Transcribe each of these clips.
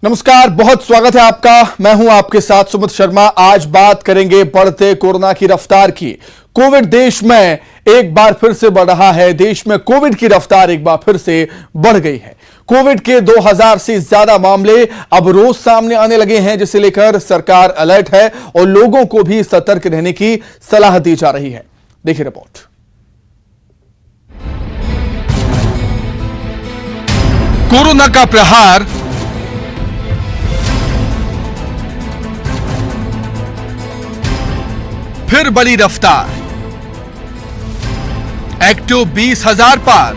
नमस्कार, बहुत स्वागत है आपका। मैं हूं आपके साथ सुमित शर्मा। आज बात करेंगे बढ़ते कोरोना की रफ्तार की। कोविड देश में एक बार फिर से बढ़ रहा है। देश में कोविड की रफ्तार एक बार फिर से बढ़ गई है। कोविड के 2000 से ज्यादा मामले अब रोज सामने आने लगे हैं, जिसे लेकर सरकार अलर्ट है और लोगों को भी सतर्क रहने की सलाह दी जा रही है। देखिए रिपोर्ट। कोरोना का प्रहार फिर बड़ी रफ्तार। एक्टिव 20,000 पार।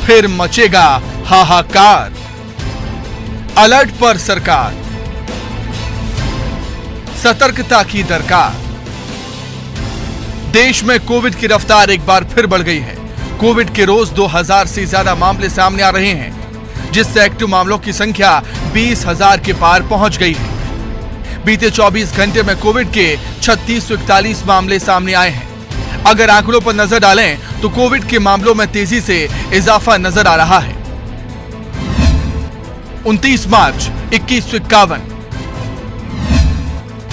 फिर मचेगा हाहाकार। अलर्ट पर सरकार, सतर्कता की दरकार। देश में कोविड की रफ्तार एक बार फिर बढ़ गई है। कोविड के रोज 2000 से ज्यादा मामले सामने आ रहे हैं, जिससे एक्टिव मामलों की संख्या 20,000 के पार पहुंच गई है। बीते 24 घंटे में कोविड के 3641 मामले सामने आए हैं। अगर आंकड़ों पर नजर डालें तो कोविड के मामलों में तेजी से इजाफा नजर आ रहा है। 29 मार्च 2151,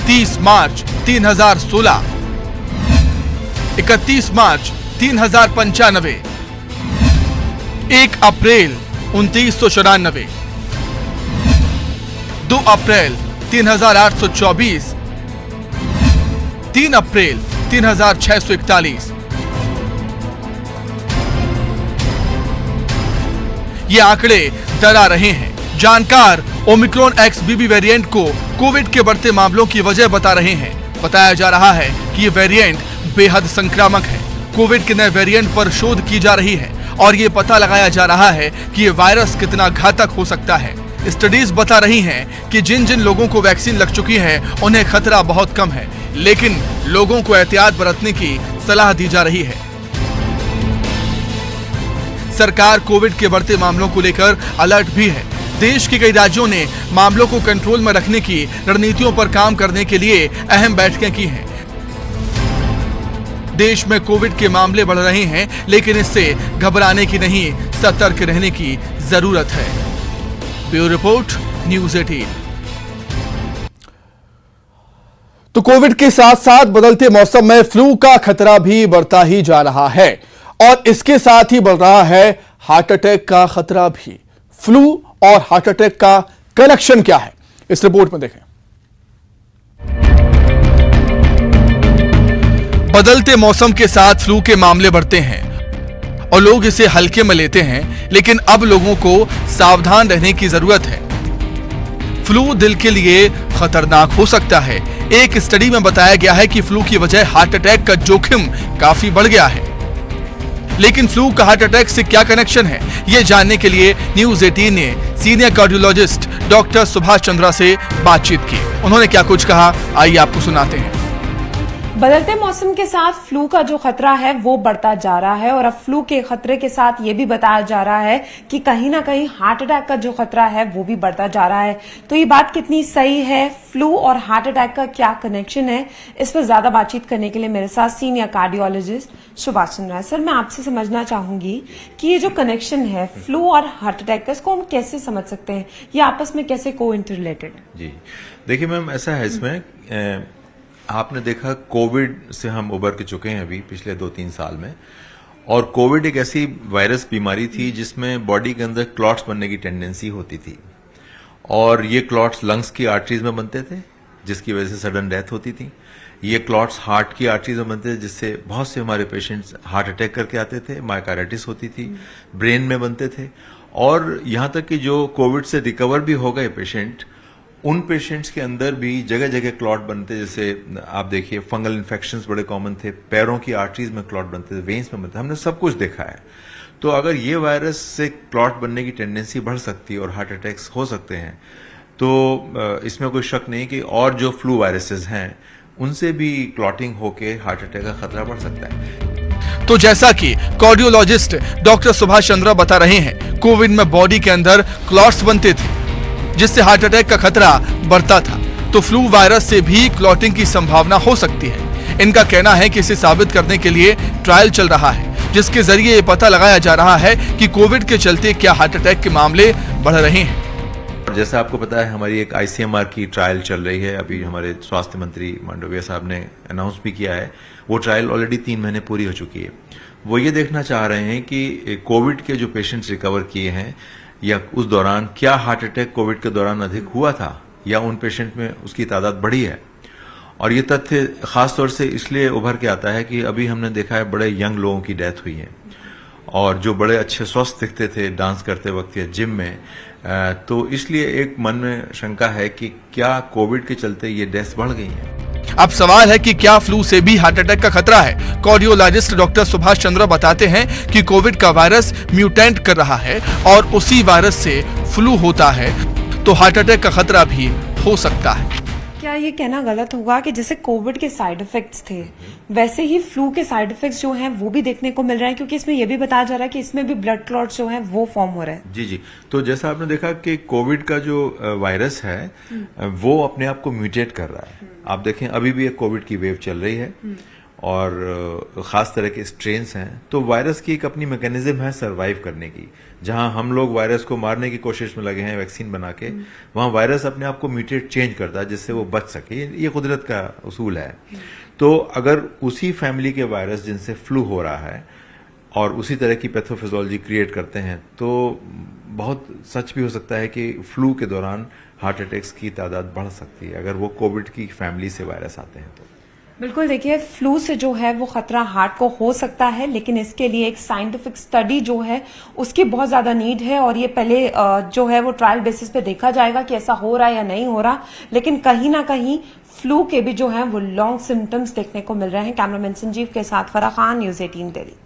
30 मार्च 3016, 31 मार्च 3095, 1 अप्रैल 2994, 2 अप्रैल 3824, 3 अप्रैल 3641। ये आंकड़े डरा रहे हैं। जानकार ओमिक्रॉन XBB वेरिएंट को कोविड के बढ़ते मामलों की वजह बता रहे हैं। बताया जा रहा है कि ये वेरिएंट बेहद संक्रामक है। कोविड के नए वेरिएंट पर शोध की जा रही है और ये पता लगाया जा रहा है कि ये वायरस कितना घातक हो सकता है। स्टडीज बता रही हैं कि जिन जिन लोगों को वैक्सीन लग चुकी है उन्हें खतरा बहुत कम है, लेकिन लोगों को एहतियात बरतने की सलाह दी जा रही है। सरकार कोविड के बढ़ते मामलों को लेकर अलर्ट भी है। देश के कई राज्यों ने मामलों को कंट्रोल में रखने की रणनीतियों पर काम करने के लिए अहम बैठकें की हैं। देश में कोविड के मामले बढ़ रहे हैं, लेकिन इससे घबराने की नहीं, सतर्क रहने की जरूरत है। Bureau report, news 18। तो कोविड के साथ साथ बदलते मौसम में फ्लू का खतरा भी बढ़ता ही जा रहा है और इसके साथ ही बढ़ रहा है हार्ट अटैक का खतरा भी। फ्लू और हार्ट अटैक का कनेक्शन क्या है, इस रिपोर्ट में देखें। बदलते मौसम के साथ फ्लू के मामले बढ़ते हैं और लोग इसे हल्के में लेते हैं, लेकिन अब लोगों को सावधान रहने की जरूरत है। फ्लू दिल के लिए खतरनाक हो सकता है। एक स्टडी में बताया गया है कि फ्लू की वजह हार्ट अटैक का जोखिम काफी बढ़ गया है। लेकिन फ्लू का हार्ट अटैक से क्या कनेक्शन है, ये जानने के लिए न्यूज़ 18 ने senior cardiologist doctor Subhash Chandra से बातचीत की। उन्होंने क्या कुछ कहा, आइए आपको सुनाते हैं। बदलते मौसम के साथ फ्लू का जो खतरा है वो बढ़ता जा रहा है और अब फ्लू के खतरे के साथ ये भी बताया जा रहा है कि कहीं ना कहीं हार्ट अटैक का जो खतरा है वो भी बढ़ता जा रहा है। तो ये बात कितनी सही है, फ्लू और हार्ट अटैक का क्या कनेक्शन है, इस पर ज्यादा बातचीत करने के लिए मेरे साथ सीनियर कार्डियोलॉजिस्ट सुभाष चंद्रा है। सर, मैं आपसे समझना चाहूंगी कि ये जो कनेक्शन है फ्लू और हार्ट अटैक का, इसको हम कैसे समझ सकते हैं, ये आपस में कैसे को इंटररिलेटेड है? जी देखिए मैम, ऐसा है इसमें आपने देखा कोविड से हम उबर के चुके हैं अभी पिछले 2-3 साल में, और कोविड एक ऐसी वायरस बीमारी थी जिसमें बॉडी के अंदर क्लॉट्स बनने की टेंडेंसी होती थी और ये क्लॉट्स लंग्स की आर्टरीज में बनते थे, जिसकी वजह से सडन डेथ होती थी। ये क्लॉट्स हार्ट की आर्टरीज में बनते थे, जिससे बहुत से हमारे पेशेंट्स हार्ट अटैक करके आते थे, मायोकार्डिटिस होती थी, ब्रेन में बनते थे। और यहां तक कि जो कोविड से रिकवर भी हो गए पेशेंट, उन पेशेंट्स के अंदर भी जगह जगह क्लॉट बनते, जैसे आप देखिए फंगल इन्फेक्शंस बड़े कॉमन थे, पैरों की आर्टरीज में क्लॉट बनते थे, वेन्स में बनते थे, हमने सब कुछ देखा है। तो अगर ये वायरस से क्लॉट बनने की टेंडेंसी बढ़ सकती है और हार्ट अटैक्स हो सकते हैं, तो इसमें कोई शक नहीं कि और जो फ्लू वायरसेस हैं उनसे भी क्लॉटिंग होके हार्ट अटैक का खतरा बढ़ सकता है। तो जैसा कि कार्डियोलॉजिस्ट डॉक्टर सुभाष चंद्रा बता रहे हैं, कोविड में बॉडी के अंदर क्लॉट्स बनते थे जिससे हार्ट अटैक का खतरा बढ़ता था। तो फ्लू वायरस से भी क्लॉटिंग की संभावना हो सकती है। इनका कहना है कि इसे साबित करने के लिए ट्रायल चल रहा है। जिसके जरिए ये पता लगाया जा रहा है कि कोविड के चलते क्या हार्ट अटैक के मामले बढ़ रहे हैं। जैसा आपको पता है, हमारी एक ICMR की ट्रायल चल रही है। अभी हमारे स्वास्थ्य मंत्री मांडविया साहब ने अनाउंस भी किया है। वो ट्रायल ऑलरेडी 3 महीने पूरी हो चुकी है। वो ये देखना चाह रहे हैं कि कोविड के जो पेशेंट्स रिकवर किए हैं या उस दौरान क्या हार्ट अटैक कोविड के दौरान अधिक हुआ था या उन पेशेंट में उसकी तादाद बढ़ी है। और ये तथ्य खास तौर से इसलिए उभर के आता है कि अभी हमने देखा है बड़े यंग लोगों की डेथ हुई है और जो बड़े अच्छे स्वस्थ दिखते थे डांस करते वक्त या जिम में, तो इसलिए एक मन में शंका है कि क्या कोविड के चलते ये डेथ बढ़ गई हैं। अब सवाल है कि क्या फ्लू से भी हार्ट अटैक का खतरा है। कार्डियोलॉजिस्ट डॉक्टर सुभाष चंद्र बताते हैं कि कोविड का वायरस म्यूटेंट कर रहा है और उसी वायरस से फ्लू होता है तो हार्ट अटैक का खतरा भी हो सकता है। क्या ये कहना गलत होगा कि जैसे कोविड के साइड इफेक्ट्स थे वैसे ही फ्लू के साइड इफेक्ट्स जो हैं वो भी देखने को मिल रहे हैं, क्योंकि इसमें ये भी बताया जा रहा है कि इसमें भी ब्लड क्लॉट्स जो हैं वो फॉर्म हो रहे हैं। जी। तो जैसा आपने देखा कि कोविड का जो वायरस है वो अपने आप को म्यूटेट कर रहा है। आप देखें अभी भी एक कोविड की वेव चल रही है और खास तरह के स्ट्रेन्स हैं। तो वायरस की एक अपनी मैकेनिज्म है सरवाइव करने की। जहां हम लोग वायरस को मारने की कोशिश में लगे हैं वैक्सीन बना के, वहां वायरस अपने आप को म्यूटेट चेंज करता है जिससे वो बच सके। ये कुदरत का उसूल है। तो अगर उसी फैमिली के वायरस जिनसे फ्लू हो रहा है और उसी तरह की पैथोफिजियोलॉजी क्रिएट करते हैं तो बहुत सच भी हो सकता है कि फ्लू के दौरान हार्ट अटैक्स की तादाद बढ़ सकती है अगर वो कोविड की फैमिली से वायरस आते हैं तो। बिल्कुल, देखिए फ्लू से जो है वो खतरा हार्ट को हो सकता है, लेकिन इसके लिए एक साइंटिफिक स्टडी जो है उसकी बहुत ज्यादा नीड है और ये पहले जो है वो ट्रायल बेसिस पे देखा जाएगा कि ऐसा हो रहा है या नहीं हो रहा। लेकिन कहीं ना कहीं फ्लू के भी जो है वो लॉन्ग सिम्टम्स देखने को मिल रहे हैं। कैमरामैन संजीव के साथ फराह खान, न्यूज़ 18 दिल्ली।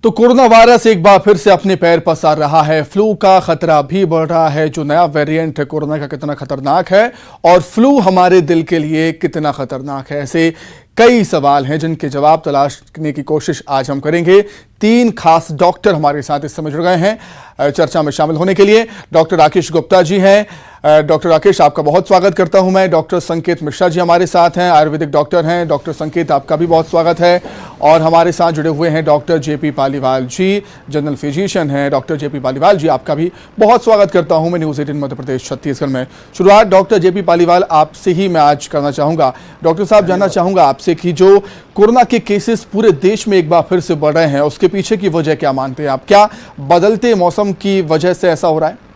तो कोरोना वायरस एक बार फिर से अपने पैर पसार रहा है। फ्लू का खतरा भी बढ़ रहा है। जो नया वेरिएंट है कोरोना का कितना खतरनाक है और फ्लू हमारे दिल के लिए कितना खतरनाक है, ऐसे कई सवाल हैं जिनके जवाब तलाशने की कोशिश आज हम करेंगे। 3 खास डॉक्टर हमारे साथ इस समय जुड़ गए हैं चर्चा में शामिल होने के लिए। डॉक्टर राकेश गुप्ता जी हैं। डॉक्टर राकेश, आपका बहुत स्वागत करता हूं मैं। डॉक्टर संकेत मिश्रा जी हमारे साथ हैं, आयुर्वेदिक डॉक्टर हैं। डॉक्टर संकेत, आपका भी बहुत स्वागत है। और हमारे साथ जुड़े हुए हैं डॉक्टर जेपी पालीवाल जी, जनरल फिजिशियन हैं। डॉक्टर जेपी पालीवाल जी, आपका भी बहुत स्वागत करता हूं मैं न्यूज़ 18 मध्य प्रदेश छत्तीसगढ़ में। शुरुआत डॉक्टर जेपी पालीवाल आपसे ही मैं आज करना चाहूंगा। डॉक्टर साहब, जानना चाहूंगा आपसे कि जो कोरोना के केसेस पूरे देश में एक बार फिर से बढ़ रहे हैं उसके पीछे की वजह क्या मानते हैं आप? क्या बदलते मौसम की वजह से ऐसा हो रहा है?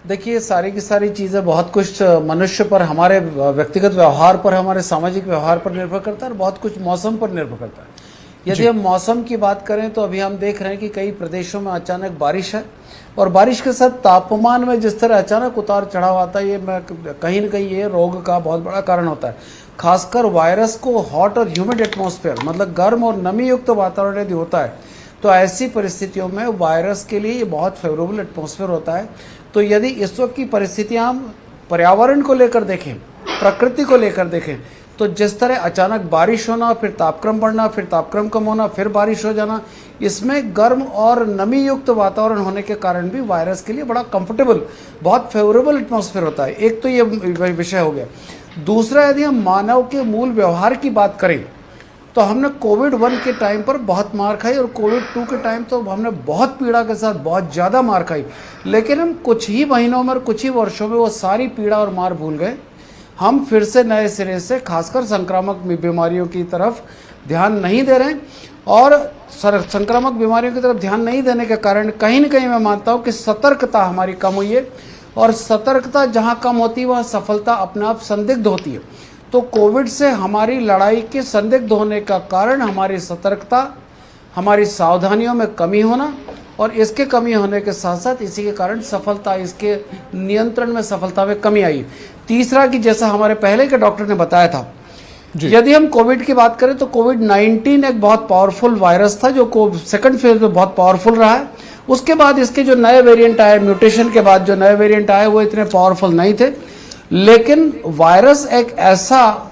देखिए, सारी की सारी चीज़ें बहुत कुछ मनुष्य पर, हमारे व्यक्तिगत व्यवहार पर, हमारे सामाजिक व्यवहार पर निर्भर करता है और बहुत कुछ मौसम पर निर्भर करता है। यदि हम मौसम की बात करें तो अभी हम देख रहे हैं कि कई प्रदेशों में अचानक बारिश है और बारिश के साथ तापमान में जिस तरह अचानक उतार चढ़ाव आता है, ये कहीं न कहीं ये रोग का बहुत बड़ा कारण होता है। खासकर वायरस को हॉट और ह्यूमिड एटमॉस्फेयर, मतलब गर्म और नमी युक्त वातावरण यदि होता है तो ऐसी परिस्थितियों में वायरस के लिए ये बहुत फेवरेबल एटमॉस्फेयर होता है। तो यदि इस वक्त की परिस्थितियाँ हम पर्यावरण को लेकर देखें, प्रकृति को लेकर देखें, तो जिस तरह अचानक बारिश होना, फिर तापक्रम बढ़ना, फिर तापक्रम कम होना, फिर बारिश हो जाना, इसमें गर्म और नमी युक्त वातावरण होने के कारण भी वायरस के लिए बड़ा कंफर्टेबल, बहुत फेवरेबल एटमॉस्फेयर होता है। एक तो ये विषय हो गया। दूसरा, यदि हम मानव के मूल व्यवहार की बात करें तो हमने कोविड 1 के टाइम पर बहुत मार खाई और कोविड 2 के टाइम तो हमने बहुत पीड़ा के साथ बहुत ज़्यादा मार खाई, लेकिन हम कुछ ही महीनों में और कुछ ही वर्षों में वो सारी पीड़ा और मार भूल गए। हम फिर से नए सिरे से खासकर संक्रामक बीमारियों की तरफ ध्यान नहीं दे रहे हैं और संक्रामक बीमारियों की तरफ ध्यान नहीं देने के कारण कहीं न कहीं मैं मानता हूँ कि सतर्कता हमारी कम हुई है और सतर्कता जहाँ कम होती है वहाँ सफलता अपने आप संदिग्ध होती है। तो कोविड से हमारी लड़ाई के संदिग्ध होने का कारण हमारी सतर्कता, हमारी सावधानियों में कमी होना और इसके कमी होने के साथ साथ इसी के कारण सफलता, इसके नियंत्रण में सफलता में कमी आई। तीसरा कि जैसा हमारे पहले के डॉक्टर ने बताया था, यदि हम कोविड की बात करें तो कोविड-19 एक बहुत पावरफुल वायरस था जो सेकंड फेज में बहुत पावरफुल रहा है। उसके बाद इसके जो नए वेरिएंट आए, म्यूटेशन के बाद जो नए वेरिएंट आए वो इतने पावरफुल नहीं थे। लेकिन वायरस एक ऐसा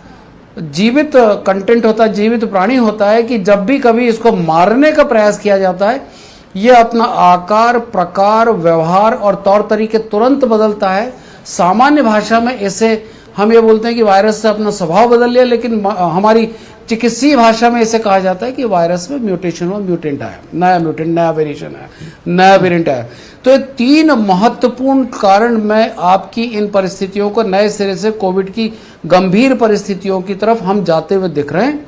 जीवित कंटेंट होता है, जीवित प्राणी होता है कि जब भी कभी इसको मारने का प्रयास किया जाता है ये अपना आकार, प्रकार, व्यवहार और तौर तरीके तुरंत बदलता है। सामान्य भाषा में इसे हम ये बोलते हैं कि वायरस से अपना स्वभाव बदल लिया, लेकिन हमारी चिकित्सीय भाषा में इसे कहा जाता है कि वायरस में म्यूटेशन हुआ, म्यूटेंट आया, नया म्यूटेंट, नया वेरिएशन आया, नया वेरिएंट आया। तो ये 3 महत्वपूर्ण कारण मैं आपकी इन परिस्थितियों को नए सिरे से कोविड की गंभीर परिस्थितियों की तरफ हम जाते हुए दिख रहे हैं।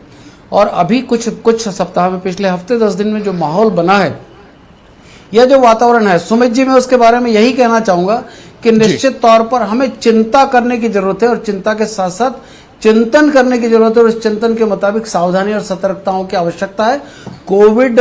और अभी कुछ सप्ताह में, पिछले हफ्ते 10 दिन में जो माहौल बना है, यह जो वातावरण है, सुमित जी, मैं उसके बारे में यही कहना चाहूंगा कि निश्चित तौर पर हमें चिंता करने की जरूरत है और चिंता के साथ साथ चिंतन करने की जरूरत है और इस चिंतन के मुताबिक सावधानी और सतर्कताओं की आवश्यकता है। कोविड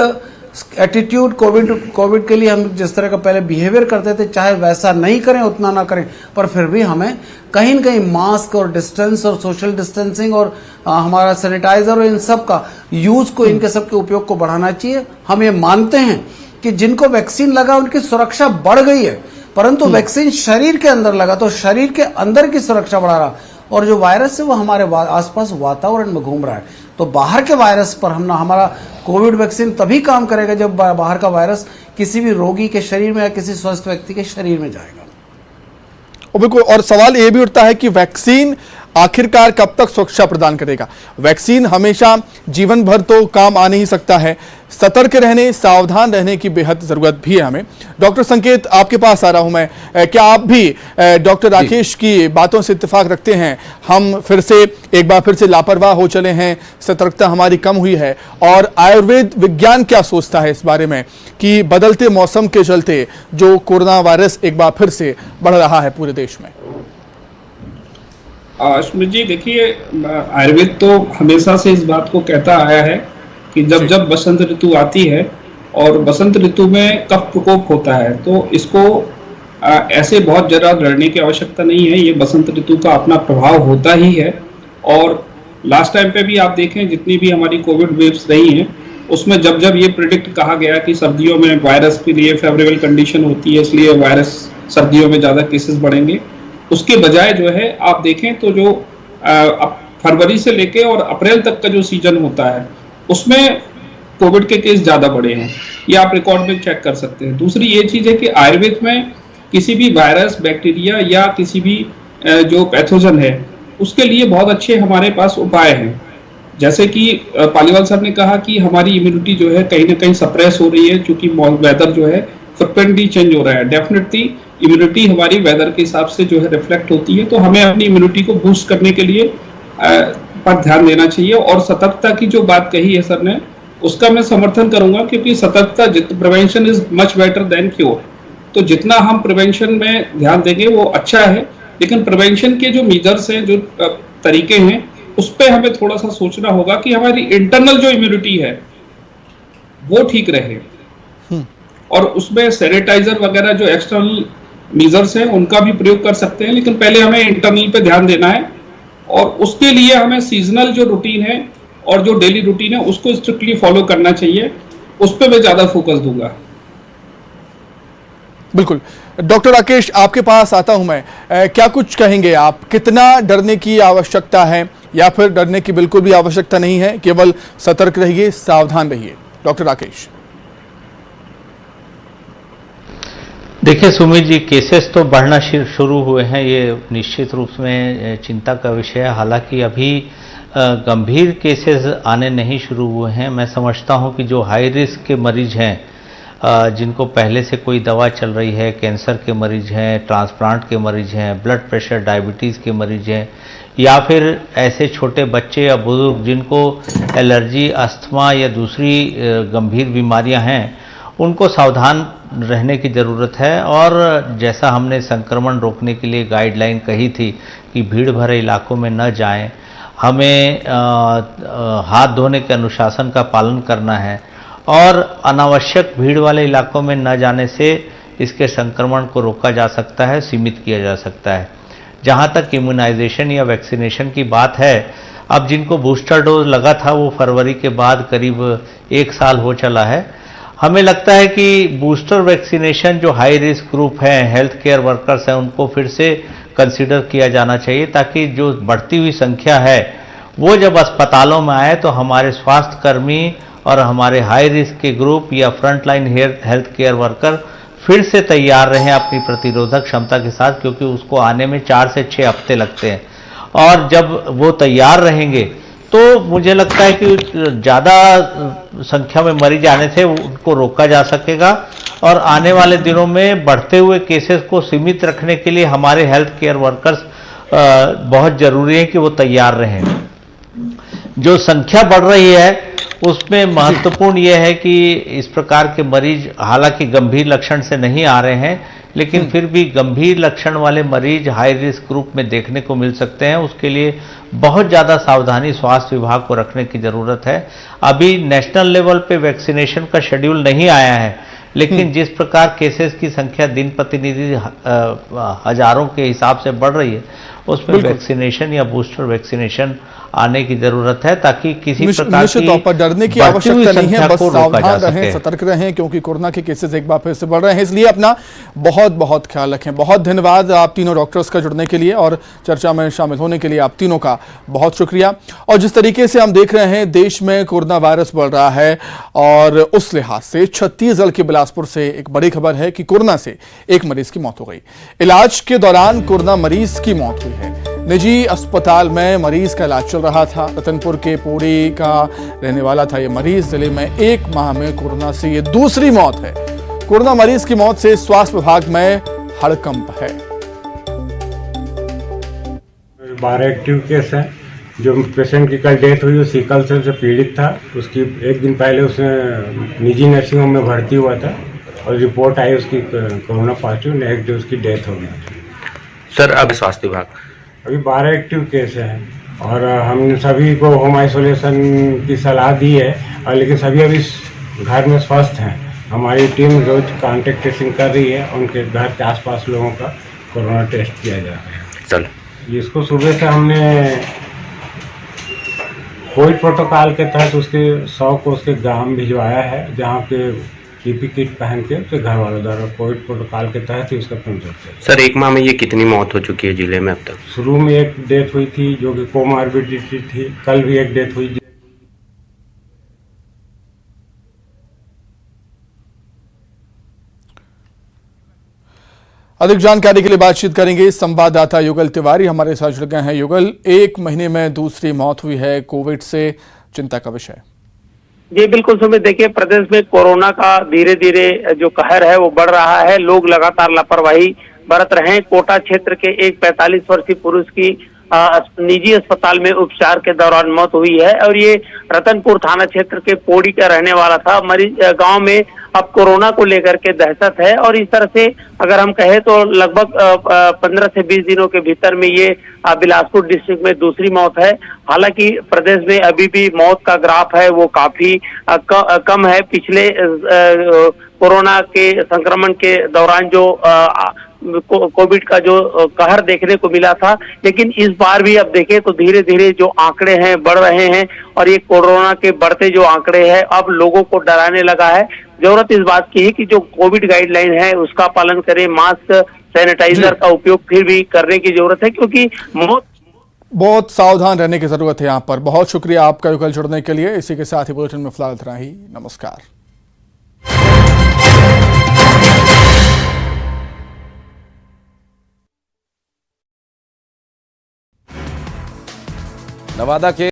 एटीट्यूड, कोविड के लिए हम जिस तरह का पहले बिहेवियर करते थे, चाहे वैसा नहीं करें, उतना ना करें, पर फिर भी हमें कहीं न कहीं मास्क और डिस्टेंस और सोशल डिस्टेंसिंग और हमारा सैनिटाइजर और इन सब का यूज को, इनके सब के उपयोग को बढ़ाना चाहिए। हम ये मानते हैं कि जिनको वैक्सीन लगा उनकी सुरक्षा बढ़ गई है, परंतु वैक्सीन शरीर के अंदर लगा तो शरीर के अंदर की सुरक्षा बढ़ा रहा, और जो वायरस है वो हमारे आसपास वातावरण में घूम रहा है। तो बाहर के वायरस पर हमारा कोविड वैक्सीन तभी काम करेगा जब बाहर का वायरस किसी भी रोगी के शरीर में या किसी स्वस्थ व्यक्ति के शरीर में जाएगा। और बिल्कुल, और सवाल ये भी उठता है कि वैक्सीन आखिरकार कब तक सुरक्षा प्रदान करेगा? वैक्सीन हमेशा जीवन भर तो काम आ नहीं सकता है। सतर्क रहने, सावधान रहने की बेहद जरूरत भी है हमें। डॉक्टर संकेत, आपके पास आ रहा हूं मैं। क्या आप भी डॉक्टर राकेश की बातों से इत्तेफाक रखते हैं? हम एक बार फिर से लापरवाह हो चले हैं, सतर्कता हमारी कम हुई है, और आयुर्वेद विज्ञान क्या सोचता है इस बारे में कि बदलते मौसम के चलते जो कोरोना वायरस एक बार फिर से बढ़ रहा है पूरे देश में? सुमित जी, देखिए, आयुर्वेद तो हमेशा से इस बात को कहता आया है कि जब बसंत ऋतु आती है और बसंत ऋतु में कफ प्रकोप होता है, तो इसको ऐसे बहुत ज़्यादा लड़ने की आवश्यकता नहीं है। ये बसंत ऋतु का अपना प्रभाव होता ही है। और लास्ट टाइम पे भी आप देखें, जितनी भी हमारी कोविड वेव्स रही हैं, उसमें जब ये प्रिडिक्ट कहा गया कि सर्दियों में वायरस के लिए फेवरेबल कंडीशन होती है, इसलिए वायरस सर्दियों में ज़्यादा केसेस बढ़ेंगे, उसके बजाय जो है आप देखें तो जो फरवरी से लेके और अप्रैल तक का जो सीजन होता है, उसमें कोविड के केस ज़्यादा बढ़े हैं। ये आप रिकॉर्ड में चेक कर सकते हैं। दूसरी ये चीज़ है कि आयुर्वेद में किसी भी वायरस, बैक्टीरिया या किसी भी जो पैथोजन है, उसके लिए बहुत अच्छे हमारे पास उपाय हैं। जैसे कि पालीवाल सर ने कहा कि हमारी इम्यूनिटी जो है कहीं ना कहीं सप्रेस हो रही है, क्योंकि वेदर जो है फ्रिक्वेंटली चेंज हो रहा है। डेफिनेटली इम्यूनिटी हमारी वेदर के हिसाब से जो है रिफ्लेक्ट होती है, तो हमें अपनी इम्यूनिटी को बूस्ट करने के लिए पर ध्यान देना चाहिए। और सतर्कता की जो बात कही है सर ने, उसका मैं समर्थन करूंगा, क्योंकि सतर्कता, prevention is much better than cure. तो जितना हम प्रिवेंशन में ध्यान देंगे वो अच्छा है, लेकिन प्रिवेंशन के जो मेजर्स हैं, जो तरीके हैं, उस पर हमें थोड़ा सा सोचना होगा कि हमारी इंटरनल जो इम्यूनिटी है वो ठीक रहे। और उसमें सैनिटाइजर वगैरह जो एक्सटर्नल मेजर्स हैं उनका भी प्रयोग कर सकते हैं, लेकिन पहले हमें इंटरनल पे ध्यान देना है। और उसके लिए हमें सीजनल जो रूटीन है और जो डेली रूटीन है उसको स्ट्रिक्टली फॉलो करना चाहिए। उस पर मैं ज्यादा फोकस दूंगा। बिल्कुल। डॉक्टर राकेश, आपके पास आता हूं मैं। क्या कुछ कहेंगे आप? कितना डरने की आवश्यकता है, या फिर डरने की बिल्कुल भी आवश्यकता नहीं है, केवल सतर्क रहिए, सावधान रहिए? डॉक्टर राकेश। देखिए सुमित जी, केसेस तो बढ़ना शुरू हुए हैं, ये निश्चित रूप में चिंता का विषय है। हालांकि अभी गंभीर केसेस आने नहीं शुरू हुए हैं। मैं समझता हूं कि जो हाई रिस्क के मरीज हैं, जिनको पहले से कोई दवा चल रही है, कैंसर के मरीज हैं, ट्रांसप्लांट के मरीज हैं, ब्लड प्रेशर, डायबिटीज़ के मरीज हैं, या फिर ऐसे छोटे बच्चे या बुजुर्ग जिनको एलर्जी, अस्थमा या दूसरी गंभीर बीमारियां हैं, उनको सावधान रहने की ज़रूरत है। और जैसा हमने संक्रमण रोकने के लिए गाइडलाइन कही थी कि भीड़ भरे इलाकों में न जाएं, हमें हाथ धोने के अनुशासन का पालन करना है, और अनावश्यक भीड़ वाले इलाकों में न जाने से इसके संक्रमण को रोका जा सकता है, सीमित किया जा सकता है। जहाँ तक इम्यूनाइजेशन या वैक्सीनेशन की बात है, अब जिनको बूस्टर डोज लगा था वो फरवरी के बाद करीब 1 साल हो चला है। हमें लगता है कि बूस्टर वैक्सीनेशन जो हाई रिस्क ग्रुप हैं, हेल्थ केयर वर्कर्स हैं, उनको फिर से कंसीडर किया जाना चाहिए, ताकि जो बढ़ती हुई संख्या है वो जब अस्पतालों में आए तो हमारे स्वास्थ्य कर्मी और हमारे हाई रिस्क के ग्रुप या फ्रंटलाइन हेल्थ केयर वर्कर फिर से तैयार रहें अपनी प्रतिरोधक क्षमता के साथ, क्योंकि उसको आने में 4 से 6 हफ्ते लगते हैं। और जब वो तैयार रहेंगे तो मुझे लगता है कि ज़्यादा संख्या में मरीज आने से उनको रोका जा सकेगा और आने वाले दिनों में बढ़ते हुए केसेस को सीमित रखने के लिए हमारे हेल्थ केयर वर्कर्स बहुत जरूरी है कि वो तैयार रहें। जो संख्या बढ़ रही है उसमें महत्वपूर्ण यह है कि इस प्रकार के मरीज हालांकि गंभीर लक्षण से नहीं आ रहे हैं, लेकिन फिर भी गंभीर लक्षण वाले मरीज हाई रिस्क ग्रुप में देखने को मिल सकते हैं। उसके लिए बहुत ज़्यादा सावधानी स्वास्थ्य विभाग को रखने की ज़रूरत है। अभी नेशनल लेवल पे वैक्सीनेशन का शेड्यूल नहीं आया है, लेकिन जिस प्रकार केसेस की संख्या दिन प्रतिनिधि हजारों के हिसाब से बढ़ रही है, उसमें वैक्सीनेशन या बूस्टर वैक्सीनेशन आने की जरूरत है ताकि किसी प्रकार निश्चित तौर पर डरने की आवश्यकता नहीं है, बस सावधान रहें, सके। सतर्क रहें, क्योंकि कोरोना के केसेस एक बार फिर से बढ़ रहे हैं, इसलिए अपना बहुत बहुत ख्याल रखें। बहुत धन्यवाद आप तीनों डॉक्टर्स का जुड़ने के लिए और चर्चा में शामिल होने के लिए आप तीनों का बहुत शुक्रिया। और जिस तरीके से हम देख रहे हैं देश में कोरोना वायरस बढ़ रहा है और उस लिहाज से छत्तीसगढ़ के बिलासपुर से एक बड़ी खबर है कि कोरोना से एक मरीज की मौत हो गई। इलाज के दौरान कोरोना मरीज की मौत हुई है। निजी अस्पताल में मरीज का इलाज चल रहा था। रतनपुर के पोड़ी का रहने वाला था ये मरीज। जिले में एक माह में कोरोना से ये दूसरी मौत है। कोरोना मरीज की मौत से स्वास्थ्य विभाग में हड़कंप है। 12 एक्टिव केस है। जो पेशेंट की कल डेथ हुई वो सिकल सेल से पीड़ित था। उसकी एक दिन पहले उसने निजी नर्सिंग होम में भर्ती हुआ था और रिपोर्ट आई उसकी कोरोना पॉजिटिव, नेक्स्ट डे उसकी डेथ हो गई। सर अब स्वास्थ्य विभाग अभी 12 एक्टिव केस हैं और हमने सभी को होम आइसोलेशन की सलाह दी है, और लेकिन सभी अभी घर में स्वस्थ हैं। हमारी टीम रोज कांटेक्ट ट्रेसिंग कर रही है, उनके घर के आसपास लोगों का कोरोना टेस्ट किया जा रहा है। चल इसको सुबह से हमने कोविड प्रोटोकॉल के तहत उसके 100 को उसके गांव भिजवाया है, जहां पे पीपी किट पहन के उसके घर वालों द्वारा कोविड प्रोटोकॉल के तहत ही उसका पंचर। सर एक माह में ये कितनी मौत हो चुकी है जिले में अब तक? शुरू में एक डेथ हुई थी जो कि कोमॉर्बिडिटी थी, कल भी एक डेथ हुई। अधिक जानकारी के लिए बातचीत करेंगे संवाददाता युगल तिवारी हमारे साथ जुड़ गए हैं। युगल, एक महीने में दूसरी मौत हुई है कोविड से, चिंता का विषय। जी बिल्कुल सुमित, देखिए प्रदेश में कोरोना का धीरे धीरे जो कहर है वो बढ़ रहा है। लोग लगातार लापरवाही बरत रहे हैं। कोटा क्षेत्र के एक 45 वर्षीय पुरुष की निजी अस्पताल में उपचार के दौरान मौत हुई है और ये रतनपुर थाना क्षेत्र के पोड़ी का रहने वाला था। मरीज गांव में अब कोरोना को लेकर के दहशत है और इस तरह से अगर हम कहें तो लगभग 15 से 20 दिनों के भीतर में ये बिलासपुर डिस्ट्रिक्ट में दूसरी मौत है। हालांकि प्रदेश में अभी भी मौत का ग्राफ है वो काफी कम है। पिछले कोरोना के संक्रमण के दौरान जो कोविड का जो कहर देखने को मिला था, लेकिन इस बार भी अब देखें तो धीरे धीरे जो आंकड़े हैं बढ़ रहे हैं और ये कोरोना के बढ़ते जो आंकड़े हैं अब लोगों को डराने लगा है। जरूरत इस बात की है कि जो कोविड गाइडलाइन है उसका पालन करें, मास्क सैनिटाइजर का उपयोग फिर भी करने की जरूरत है, क्योंकि बहुत सावधान रहने की जरूरत है यहाँ पर। बहुत शुक्रिया आपका युगल जुड़ने के लिए। इसी के साथ ही बुलेटिन में फिलहाल इतना ही। नमस्कार। नवादा के